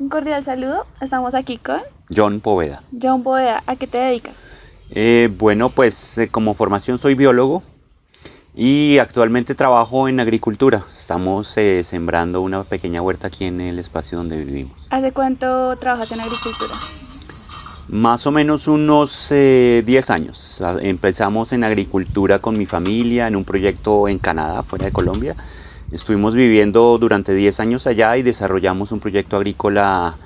Un cordial saludo. Estamos aquí con John Poveda. John Boeda. ¿A qué te dedicas? Como formación soy biólogo y actualmente trabajo en agricultura. Estamos sembrando una pequeña huerta aquí en el espacio donde vivimos. ¿Hace cuánto trabajas en agricultura? Más o menos unos 10 años. Empezamos en agricultura con mi familia en un proyecto en Canadá, fuera de Colombia. Estuvimos viviendo durante 10 años allá y desarrollamos un proyecto agrícola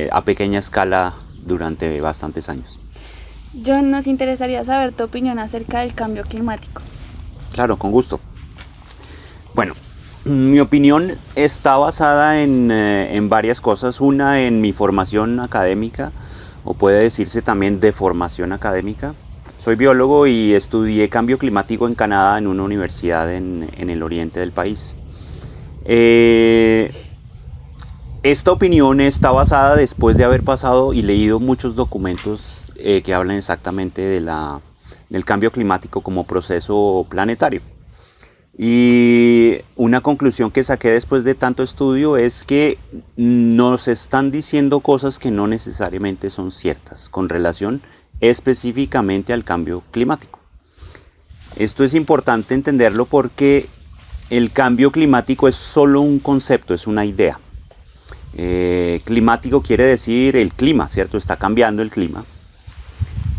a pequeña escala durante bastantes años. John, nos interesaría saber tu opinión acerca del cambio climático. Claro, con gusto. Bueno, mi opinión está basada en varias cosas. Una, en mi formación académica, o puede decirse también de formación académica. Soy biólogo y estudié cambio climático en Canadá en una universidad en el oriente del país. Esta opinión está basada después de haber pasado y leído muchos documentos que hablan exactamente del cambio climático como proceso planetario. Y una conclusión que saqué después de tanto estudio es que nos están diciendo cosas que no necesariamente son ciertas con relación específicamente al cambio climático. Esto es importante entenderlo porque el cambio climático es solo un concepto, es una idea. Climático quiere decir el clima, ¿cierto? Está cambiando el clima.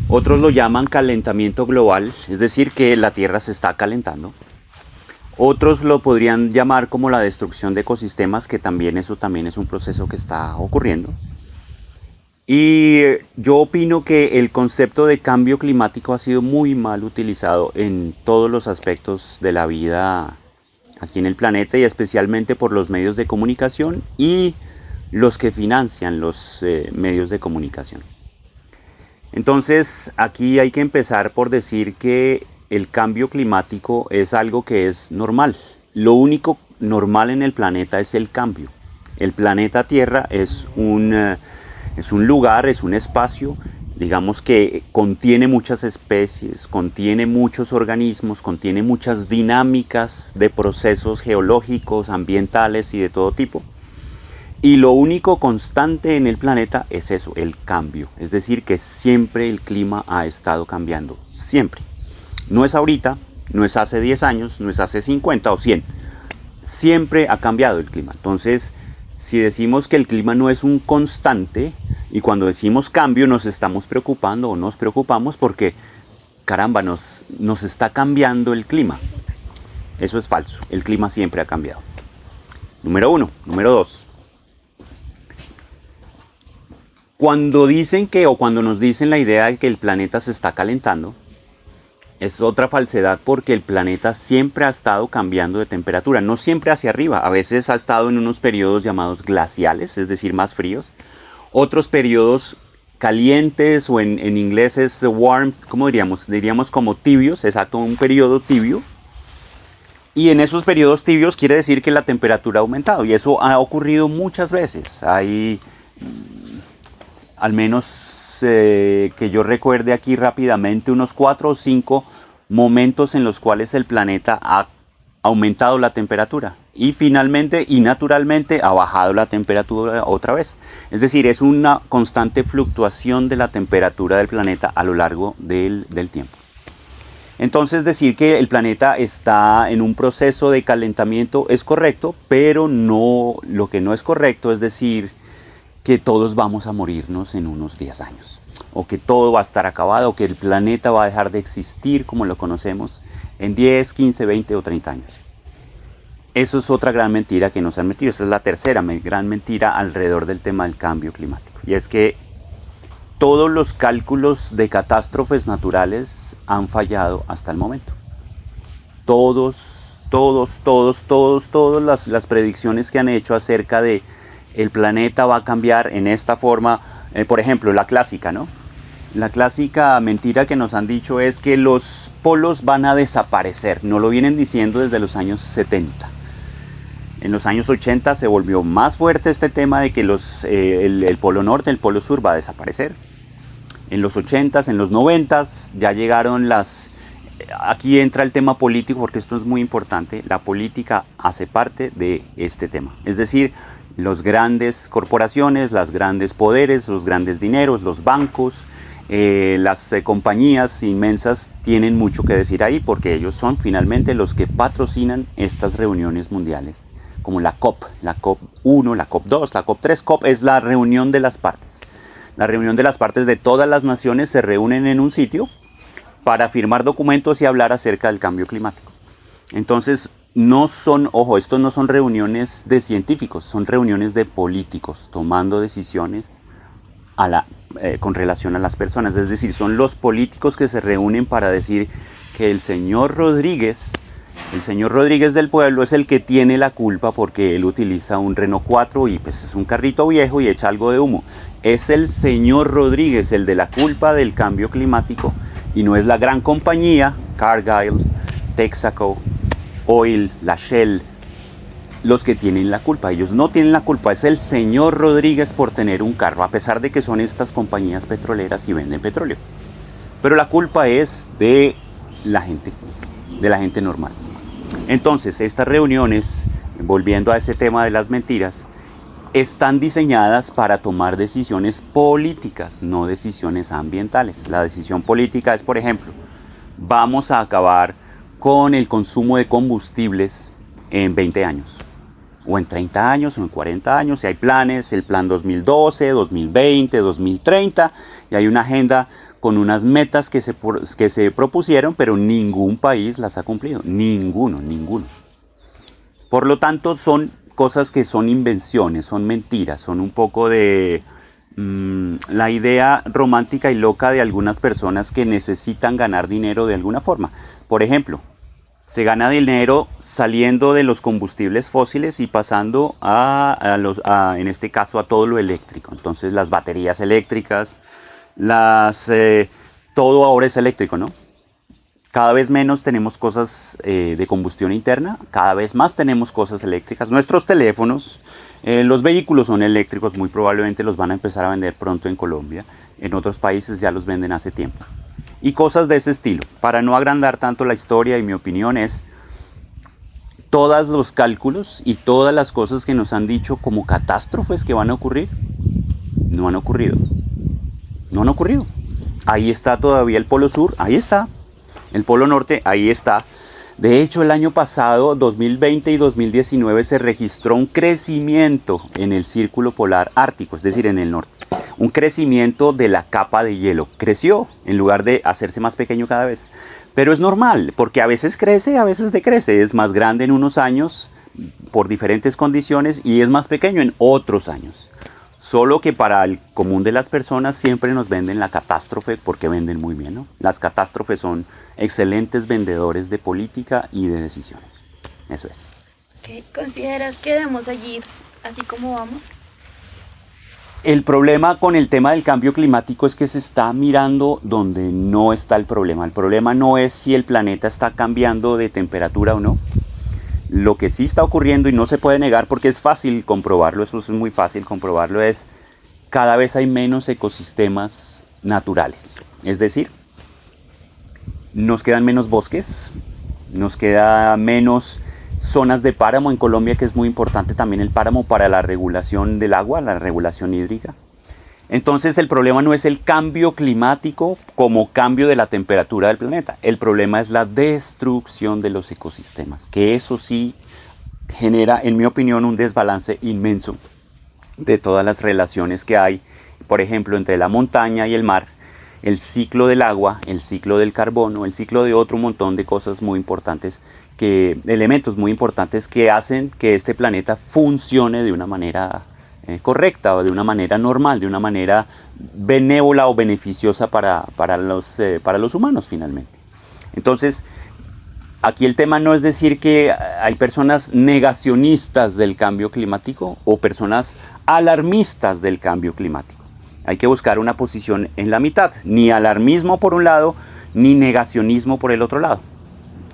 Otros lo llaman calentamiento global, es decir, que la Tierra se está calentando. Otros lo podrían llamar como la destrucción de ecosistemas, que eso también es un proceso que está ocurriendo. Y yo opino que el concepto de cambio climático ha sido muy mal utilizado en todos los aspectos de la vida aquí en el planeta y especialmente por los medios de comunicación y los que financian los medios de comunicación. Entonces aquí hay que empezar por decir que el cambio climático es algo que es normal. Lo único normal en el planeta es el cambio. El planeta Tierra es un lugar, es un espacio, digamos que contiene muchas especies, contiene muchos organismos, contiene muchas dinámicas de procesos geológicos, ambientales y de todo tipo. Y lo único constante en el planeta es eso, el cambio. Es decir, que siempre el clima ha estado cambiando, siempre. No es ahorita, no es hace 10 años, no es hace 50 o 100. Siempre ha cambiado el clima. Entonces, si decimos que el clima no es un constante, y cuando decimos cambio nos estamos preocupando o nos preocupamos porque, caramba, nos está cambiando el clima. Eso es falso, el clima siempre ha cambiado. Número 1. Número 2. Cuando nos dicen la idea de que el planeta se está calentando, es otra falsedad porque el planeta siempre ha estado cambiando de temperatura, no siempre hacia arriba, a veces ha estado en unos periodos llamados glaciales, es decir, más fríos, otros periodos calientes o en inglés es warm, ¿cómo diríamos? Diríamos como tibios, exacto, un periodo tibio. Y en esos periodos tibios quiere decir que la temperatura ha aumentado y eso ha ocurrido muchas veces. Hay al menos que yo recuerde aquí rápidamente unos 4 o 5 momentos en los cuales el planeta ha aumentado la temperatura y finalmente y naturalmente ha bajado la temperatura otra vez. Es decir, es una constante fluctuación de la temperatura del planeta a lo largo del tiempo. Entonces decir que el planeta está en un proceso de calentamiento es correcto, pero lo que no es correcto es decir que todos vamos a morirnos en unos 10 años, o que todo va a estar acabado, o que el planeta va a dejar de existir como lo conocemos en 10, 15, 20 o 30 años. Eso es otra gran mentira que nos han metido. Esa es la tercera gran mentira alrededor del tema del cambio climático. Y es que todos los cálculos de catástrofes naturales han fallado hasta el momento. Todas las predicciones que han hecho acerca de el planeta va a cambiar en esta forma, por ejemplo, la clásica, ¿no? La clásica mentira que nos han dicho es que los polos van a desaparecer. Nos lo vienen diciendo desde los años 70. En los años 80 se volvió más fuerte este tema de que el polo norte, el polo sur va a desaparecer. En los 80s, en los 90s ya llegaron aquí entra el tema político porque esto es muy importante. La política hace parte de este tema. Es decir, Las grandes corporaciones, los grandes poderes, los grandes dineros, los bancos, las compañías inmensas tienen mucho que decir ahí porque ellos son finalmente los que patrocinan estas reuniones mundiales, como la COP 1, la COP 2, la COP 3. COP es la reunión de las partes. La reunión de las partes de todas las naciones se reúnen en un sitio para firmar documentos y hablar acerca del cambio climático. Entonces, estos no son reuniones de científicos, son reuniones de políticos tomando decisiones con relación a las personas. Es decir, son los políticos que se reúnen para decir que el señor Rodríguez del pueblo es el que tiene la culpa porque él utiliza un Renault 4 y pues es un carrito viejo y echa algo de humo. Es el señor Rodríguez el de la culpa del cambio climático y no es la gran compañía, Cargill, Texaco, Oil, la Shell, los que tienen la culpa. Ellos no tienen la culpa, es el señor Rodríguez por tener un carro, a pesar de que son estas compañías petroleras y venden petróleo. Pero la culpa es de la gente normal. Entonces, estas reuniones, volviendo a ese tema de las mentiras, están diseñadas para tomar decisiones políticas, no decisiones ambientales. La decisión política es, por ejemplo, vamos a acabar con el consumo de combustibles en 20 años, o en 30 años, o en 40 años, si hay planes, el plan 2012, 2020, 2030, y hay una agenda con unas metas que se propusieron, pero ningún país las ha cumplido, ninguno. Por lo tanto, son cosas que son invenciones, son mentiras, son un poco de la idea romántica y loca de algunas personas que necesitan ganar dinero de alguna forma. Por ejemplo, se gana dinero saliendo de los combustibles fósiles y pasando en este caso a todo lo eléctrico. Entonces las baterías eléctricas, todo ahora es eléctrico, ¿no? Cada vez menos tenemos cosas de combustión interna, cada vez más tenemos cosas eléctricas. Nuestros teléfonos, los vehículos son eléctricos, muy probablemente los van a empezar a vender pronto en Colombia. En otros países ya los venden hace tiempo. Y cosas de ese estilo. Para no agrandar tanto la historia, y mi opinión es, todos los cálculos y todas las cosas que nos han dicho como catástrofes que van a ocurrir, no han ocurrido. No han ocurrido. Ahí está todavía el Polo Sur, ahí está. El Polo Norte, ahí está. De hecho, el año pasado, 2020 y 2019, se registró un crecimiento en el círculo polar ártico, es decir, en el norte. Un crecimiento de la capa de hielo. Creció en lugar de hacerse más pequeño cada vez. Pero es normal, porque a veces crece, a veces decrece. Es más grande en unos años por diferentes condiciones y es más pequeño en otros años. Solo que para el común de las personas siempre nos venden la catástrofe porque venden muy bien, ¿no? Las catástrofes son excelentes vendedores de política y de decisiones. Eso es. ¿Qué consideras que debemos seguir así como vamos? El problema con el tema del cambio climático es que se está mirando donde no está el problema. El problema no es si el planeta está cambiando de temperatura o no. Lo que sí está ocurriendo, y no se puede negar porque es fácil comprobarlo, eso es muy fácil comprobarlo, es cada vez hay menos ecosistemas naturales. Es decir, nos quedan menos bosques, nos queda menos zonas de páramo en Colombia, que es muy importante también el páramo para la regulación del agua, la regulación hídrica. Entonces el problema no es el cambio climático como cambio de la temperatura del planeta. El problema es la destrucción de los ecosistemas, que eso sí genera, en mi opinión, un desbalance inmenso de todas las relaciones que hay, por ejemplo, entre la montaña y el mar, el ciclo del agua, el ciclo del carbono, el ciclo de otro montón de cosas muy importantes, elementos muy importantes que hacen que este planeta funcione de una manera correcta o de una manera normal, de una manera benévola o beneficiosa para los humanos finalmente. Entonces, aquí el tema no es decir que hay personas negacionistas del cambio climático o personas alarmistas del cambio climático. Hay que buscar una posición en la mitad, ni alarmismo por un lado, ni negacionismo por el otro lado.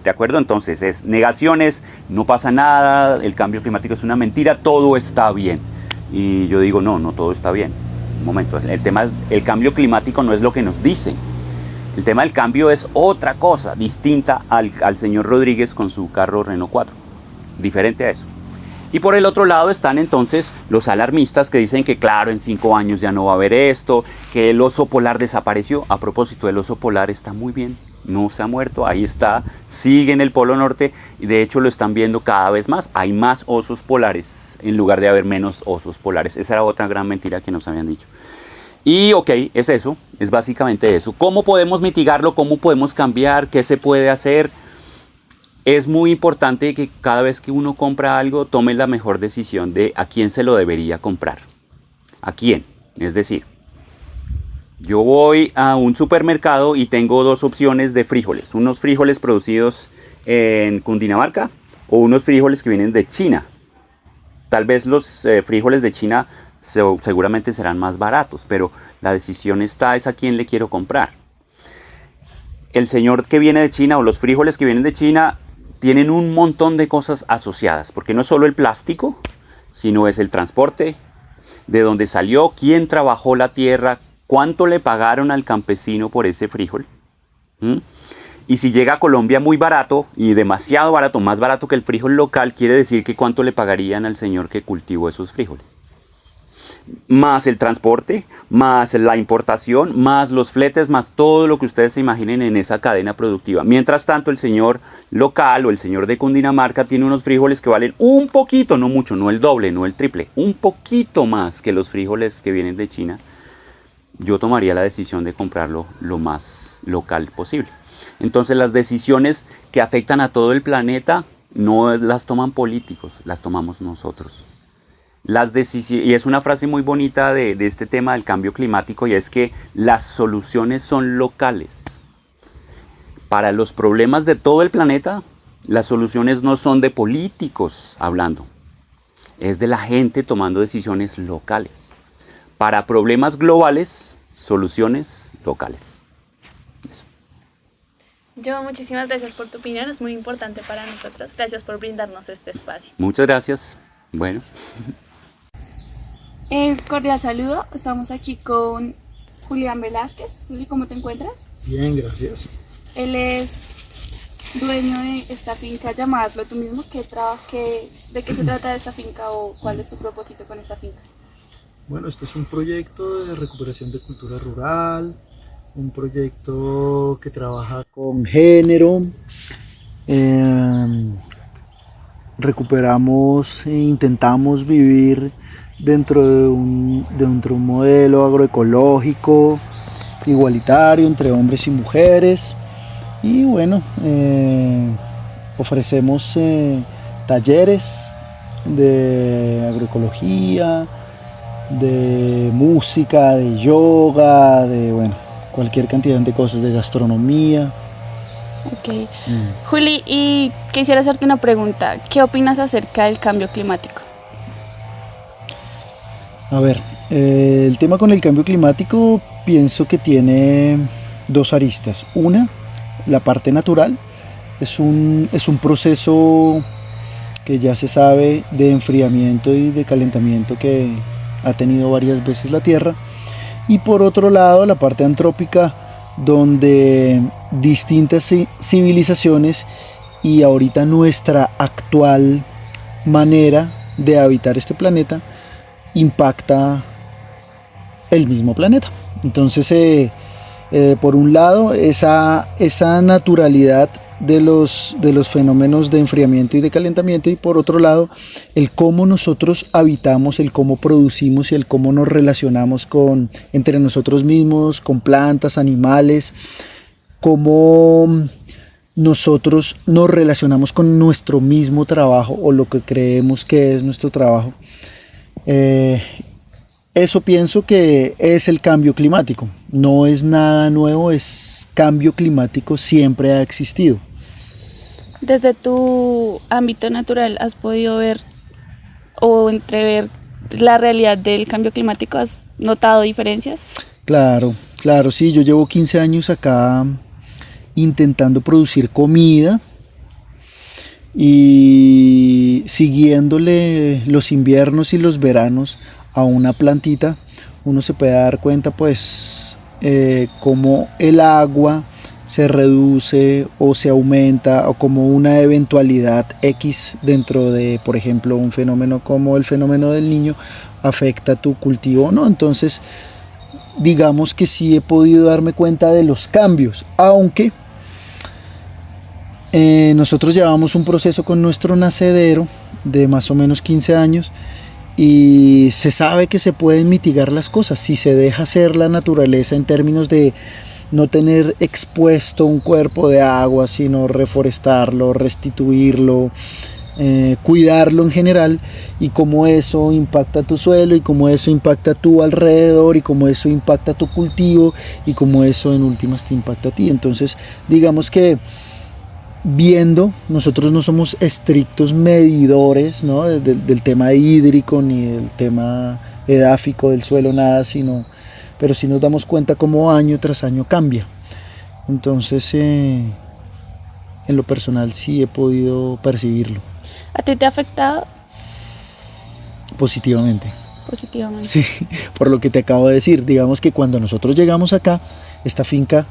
¿De acuerdo? Entonces es negaciones, no pasa nada, el cambio climático es una mentira, todo está bien. Y yo digo, no todo está bien. Un momento, el cambio climático no es lo que nos dicen. El tema del cambio es otra cosa, distinta al señor Rodríguez con su carro Renault 4. Diferente a eso. Y por el otro lado están entonces los alarmistas que dicen que claro, en 5 años ya no va a haber esto, que el oso polar desapareció. A propósito, el oso polar está muy bien, no se ha muerto, ahí está, sigue en el Polo Norte y de hecho lo están viendo cada vez más. Hay más osos polares en lugar de haber menos osos polares. Esa era otra gran mentira que nos habían dicho. Y ok, es eso, es básicamente eso. ¿Cómo podemos mitigarlo? ¿Cómo podemos cambiar? ¿Qué se puede hacer? Es muy importante que cada vez que uno compra algo tome la mejor decisión de a quién se lo debería comprar. ¿A quién? Es decir, yo voy a un supermercado y tengo dos opciones de frijoles. Unos frijoles producidos en Cundinamarca o unos frijoles que vienen de China. Tal vez los frijoles de China seguramente serán más baratos, pero la decisión es a quién le quiero comprar. El señor que viene de China o los frijoles que vienen de China tienen un montón de cosas asociadas, porque no es solo el plástico, sino es el transporte, de dónde salió, quién trabajó la tierra, cuánto le pagaron al campesino por ese frijol. Y si llega a Colombia muy barato y demasiado barato, más barato que el frijol local, quiere decir que cuánto le pagarían al señor que cultivó esos frijoles. Más el transporte, más la importación, más los fletes, más todo lo que ustedes se imaginen en esa cadena productiva. Mientras tanto, el señor local o el señor de Cundinamarca tiene unos frijoles que valen un poquito, no mucho, no el doble, no el triple, un poquito más que los frijoles que vienen de China. Yo tomaría la decisión de comprarlo lo más local posible. Entonces las decisiones que afectan a todo el planeta no las toman políticos, las tomamos nosotros. Y es una frase muy bonita de este tema del cambio climático, y es que las soluciones son locales. Para los problemas de todo el planeta, las soluciones no son de políticos hablando, es de la gente tomando decisiones locales. Para problemas globales, soluciones locales. Eso. Yo, muchísimas gracias por tu opinión, es muy importante para nosotros. Gracias por brindarnos este espacio. Muchas gracias. Bueno. Cordial saludo, estamos aquí con Julián Velázquez. Juli, ¿cómo te encuentras? Bien, gracias. Él es dueño de esta finca llamada Hazlo Tú Mismo. ¿De qué se trata esta finca o cuál es su propósito con esta finca? Bueno, este es un proyecto de recuperación de cultura rural, un proyecto que trabaja con género. Recuperamos e intentamos vivir dentro de un modelo agroecológico, igualitario entre hombres y mujeres. Y bueno, ofrecemos talleres de agroecología, de música, de yoga, de cualquier cantidad de cosas, de gastronomía. Ok. Juli, y quisiera hacerte una pregunta. ¿Qué opinas acerca del cambio climático? A ver, el tema con el cambio climático pienso que tiene dos aristas. Una, la parte natural, es un proceso que ya se sabe de enfriamiento y de calentamiento que ha tenido varias veces la Tierra. Y por otro lado, la parte antrópica, donde distintas civilizaciones y ahorita nuestra actual manera de habitar este planeta impacta el mismo planeta. Entonces, por un lado, esa naturalidad de los fenómenos de enfriamiento y de calentamiento, y por otro lado, el cómo nosotros habitamos, el cómo producimos y el cómo nos relacionamos entre nosotros mismos, con plantas, animales, cómo nosotros nos relacionamos con nuestro mismo trabajo o lo que creemos que es nuestro trabajo. Eso pienso que es el cambio climático. No es nada nuevo, es cambio climático, siempre ha existido. Desde tu ámbito natural, ¿has podido ver o entrever la realidad del cambio climático? ¿Has notado diferencias? Claro, sí, yo llevo 15 años acá intentando producir comida y siguiéndole los inviernos y los veranos a una plantita, uno se puede dar cuenta pues cómo el agua se reduce o se aumenta, o como una eventualidad X dentro de, por ejemplo, un fenómeno como el fenómeno del Niño afecta tu cultivo o no. Entonces, digamos que sí he podido darme cuenta de los cambios, aunque nosotros llevamos un proceso con nuestro nacedero de más o menos 15 años y se sabe que se pueden mitigar las cosas si se deja ser la naturaleza en términos de no tener expuesto un cuerpo de agua, sino reforestarlo, restituirlo, cuidarlo en general, y cómo eso impacta tu suelo, y cómo eso impacta tu alrededor, y cómo eso impacta tu cultivo, y cómo eso en últimas te impacta a ti. Entonces, digamos que nosotros no somos estrictos medidores, ¿no?, del tema hídrico ni del tema edáfico del suelo, nada, pero sí nos damos cuenta cómo año tras año cambia. Entonces, en lo personal sí he podido percibirlo. ¿A ti te ha afectado Positivamente. positivamente? Sí, por lo que te acabo de decir. Digamos que cuando nosotros llegamos acá, esta finca,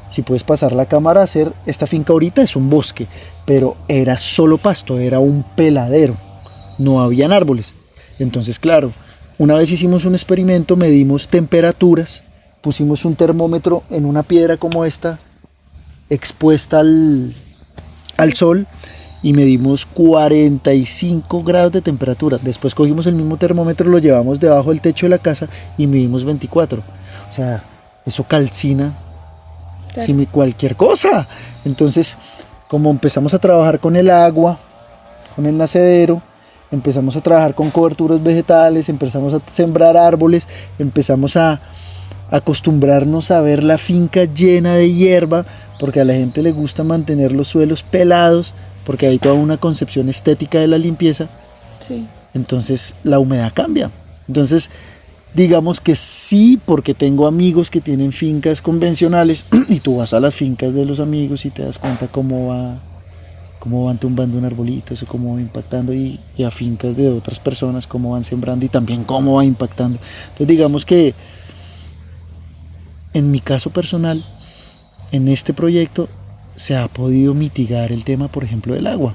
si puedes pasar la cámara, esta finca ahorita es un bosque, pero era solo pasto, era un peladero, no habían árboles. Entonces, claro, una vez hicimos un experimento, medimos temperaturas, pusimos un termómetro en una piedra como esta, expuesta al sol, y medimos 45 grados de temperatura. Después cogimos el mismo termómetro, lo llevamos debajo del techo de la casa y medimos 24. O sea, eso calcina, Claro. sin cualquier cosa. Entonces, como empezamos a trabajar con el agua, con el nacedero, empezamos a trabajar con coberturas vegetales, empezamos a sembrar árboles, empezamos a acostumbrarnos a ver la finca llena de hierba, porque a la gente le gusta mantener los suelos pelados, porque hay toda una concepción estética de la limpieza. Sí. Entonces la humedad cambia. Entonces, digamos que sí, porque tengo amigos que tienen fincas convencionales y tú vas a las fincas de los amigos y te das cuenta cómo van tumbando un arbolito, eso cómo va impactando, y a fincas de otras personas cómo van sembrando y también cómo va impactando. Entonces, digamos que en mi caso personal, en este proyecto se ha podido mitigar el tema, por ejemplo, del agua.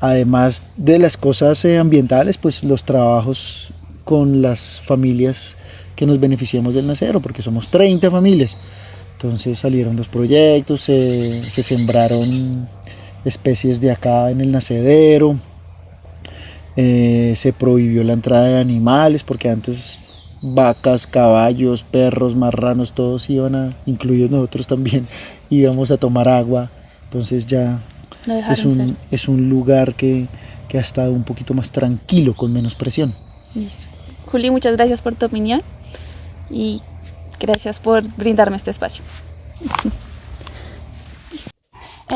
Además de las cosas ambientales, pues los trabajos con las familias que nos beneficiamos del nacedero, porque somos 30 familias. Entonces salieron los proyectos, se sembraron especies de acá en el nacedero, se prohibió la entrada de animales, porque antes vacas, caballos, perros, marranos, todos incluidos nosotros también, íbamos a tomar agua. Entonces ya Lo dejaron ser. es un lugar que ha estado un poquito más tranquilo, con menos presión. Listo. Juli, muchas gracias por tu opinión y gracias por brindarme este espacio.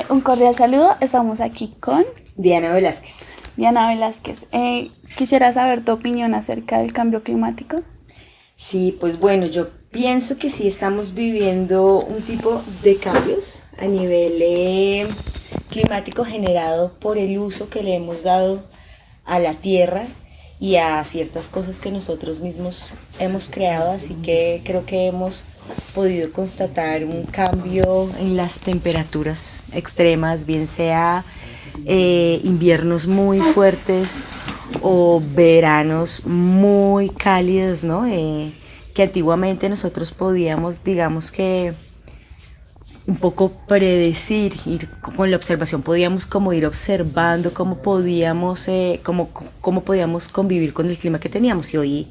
Un cordial saludo. Estamos aquí con Diana Velázquez. Diana Velázquez. Quisiera saber tu opinión acerca del cambio climático. Sí, pues bueno, yo pienso que sí estamos viviendo un tipo de cambios a nivel climático generado por el uso que le hemos dado a la tierra y a ciertas cosas que nosotros mismos hemos creado, así que creo que hemos podido constatar un cambio en las temperaturas extremas, bien sea inviernos muy fuertes o veranos muy cálidos, ¿no? Que antiguamente nosotros podíamos, digamos que un poco predecir, ir con la observación, podíamos como ir observando cómo podíamos convivir con el clima que teníamos, y hoy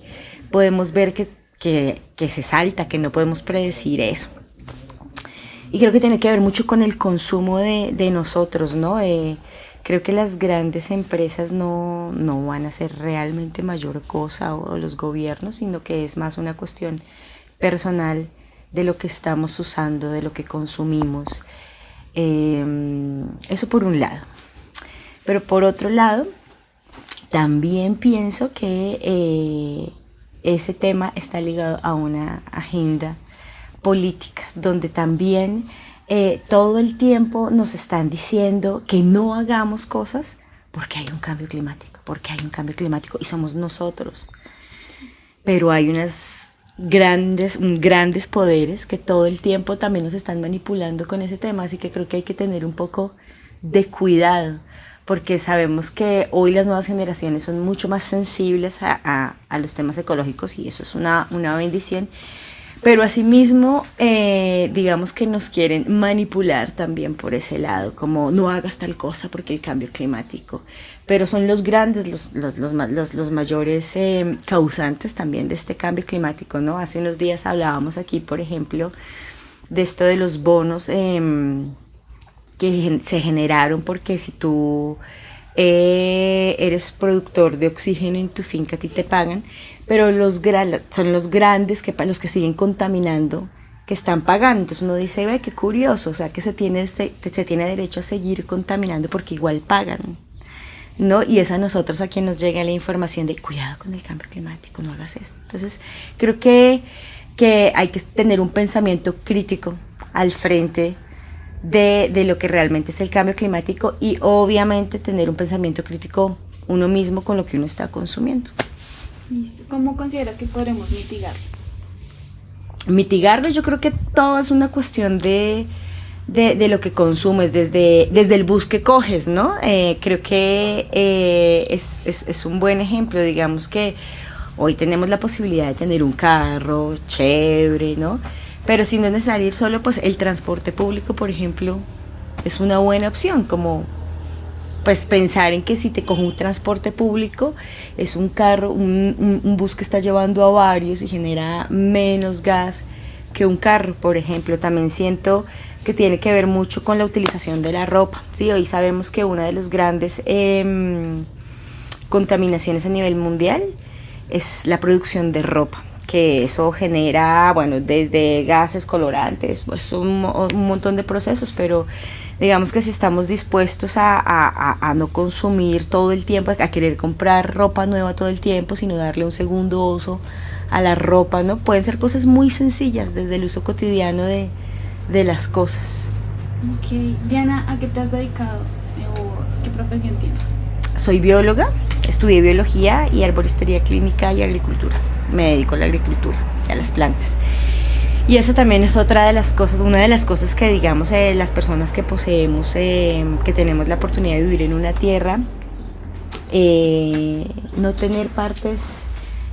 podemos ver que se salta, que no podemos predecir eso. Y creo que tiene que ver mucho con el consumo de nosotros, ¿no? Creo que las grandes empresas no van a hacer realmente mayor cosa, o los gobiernos, sino que es más una cuestión personal de lo que estamos usando, de lo que consumimos. Eso por un lado. Pero por otro lado, también pienso que ese tema está ligado a una agenda política, donde también todo el tiempo nos están diciendo que no hagamos cosas porque hay un cambio climático, y somos nosotros. Pero hay unas grandes poderes que todo el tiempo también nos están manipulando con ese tema, así que creo que hay que tener un poco de cuidado, porque sabemos que hoy las nuevas generaciones son mucho más sensibles a los temas ecológicos y eso es una bendición. Pero asimismo, digamos que nos quieren manipular también por ese lado, como no hagas tal cosa porque el cambio climático. Pero son los grandes, los mayores causantes también de este cambio climático, ¿no? Hace unos días hablábamos aquí, por ejemplo, de esto de los bonos que se generaron porque si tú eres productor de oxígeno en tu finca, a ti te pagan, pero son los grandes los que siguen contaminando que están pagando. Entonces uno dice, ve, qué curioso, o sea que se tiene derecho a seguir contaminando porque igual pagan, ¿no? Y es a nosotros a quien nos llega la información de cuidado con el cambio climático, no hagas esto. Entonces creo que hay que tener un pensamiento crítico al frente de lo que realmente es el cambio climático y obviamente tener un pensamiento crítico uno mismo con lo que uno está consumiendo. Listo. ¿Cómo consideras que podremos mitigarlo? Mitigarlo, yo creo que todo es una cuestión de lo que consumes, desde el bus que coges, ¿no? Creo que es un buen ejemplo, digamos que hoy tenemos la posibilidad de tener un carro chévere, ¿no? Pero si no es necesario ir solo, pues el transporte público, por ejemplo, es una buena opción, como pues pensar en que si te cojo un transporte público, es un carro, un bus que está llevando a varios y genera menos gas que un carro, por ejemplo. También siento que tiene que ver mucho con la utilización de la ropa, ¿sí? Hoy sabemos que una de las grandes contaminaciones a nivel mundial es la producción de ropa, que eso genera, bueno, desde gases, colorantes, pues un montón de procesos, pero digamos que si estamos dispuestos a no consumir todo el tiempo, a querer comprar ropa nueva todo el tiempo, sino darle un segundo uso a la ropa, ¿no? Pueden ser cosas muy sencillas desde el uso cotidiano de las cosas. Ok, Diana, ¿a qué te has dedicado o qué profesión tienes? Soy bióloga, estudié biología y arboristería clínica y agricultura. Me dedico a la agricultura y a las plantas. Y eso también es una de las cosas que digamos las personas que poseemos, que tenemos la oportunidad de vivir en una tierra, no tener partes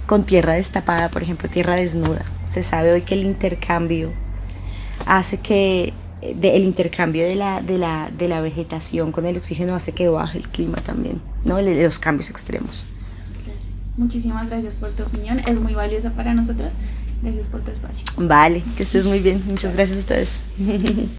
con tierra destapada, por ejemplo, tierra desnuda. Se sabe hoy que el intercambio hace que el intercambio de la vegetación con el oxígeno hace que baje el clima también, ¿no? Los cambios extremos. Muchísimas gracias por tu opinión, es muy valiosa para nosotros. Gracias por tu espacio. Vale, que estés muy bien. Muchas gracias a ustedes.